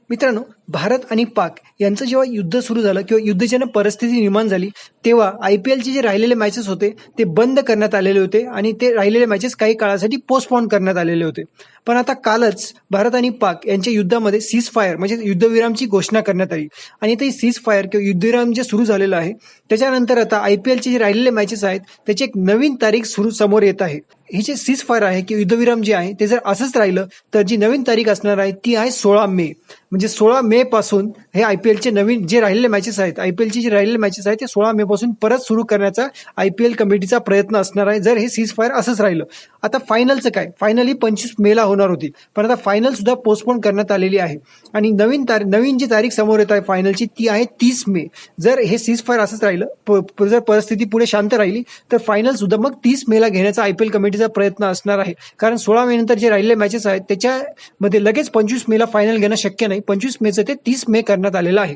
मित्रांनो, भारत आणि पाक यांचं जेव्हा युद्ध सुरू झालं किंवा युद्धजन्य परिस्थिती निर्माण झाली, तेव्हा IPLचे जे राहिलेले मॅचेस होते ते बंद करण्यात आलेले होते आणि ते राहिलेले मॅचेस काही काळासाठी पोस्टपोन करण्यात आलेले होते. पण आता कालच भारत आणि पाक यांच्या युद्धामध्ये सीज फायर म्हणजे युद्धविरामची घोषणा करण्यात आली आणि ते सीज फायर किंवा युद्धविराम जे सुरू झालेलं आहे त्याच्यानंतर आता IPLचे जे राहिलेले मॅचेस आहेत त्याची एक नवीन तारीख समोर येत आहे. हे जे सीज फायर आहे किंवा युद्धविराम जे आहे ते जर असंच राहिलं तर जी नवीन तारीख असणार आहे ती आहे 16 मे. म्हणजे 16 मे पासून हे IPLचे नवीन जे राहिलेले मॅचेस आहेत, IPLचे जे राहिलेले मॅचेस आहेत ते 16 मे पासून परत सुरू करण्याचा IPL कमिटीचा प्रयत्न असणार आहे जर हे सीज फायर असंच राहिलं. आता फायनलचं काय, फायनली 25 मेला होणार होती पण आता फायनल सुद्धा पोस्टपोन करण्यात आलेली आहे आणि नवीन जी तारीख समोर येत आहे फायनलची ती आहे 30 मे. जर हे सीज फायर असंच राहिलं, जर परिस्थिती पुढे शांत राहिली तर फायनल सुद्धा मग 30 मेला घेण्याचा IPL कमिटीचा प्रयत्न असणार आहे. कारण 16 मे नंतर जे राहिलेले मॅचेस आहेत त्याच्यामध्ये लगेच 25 मेला फायनल घेणं शक्य नाही. 25 मेचं ते 30 मे करण्यात आलेलं आहे.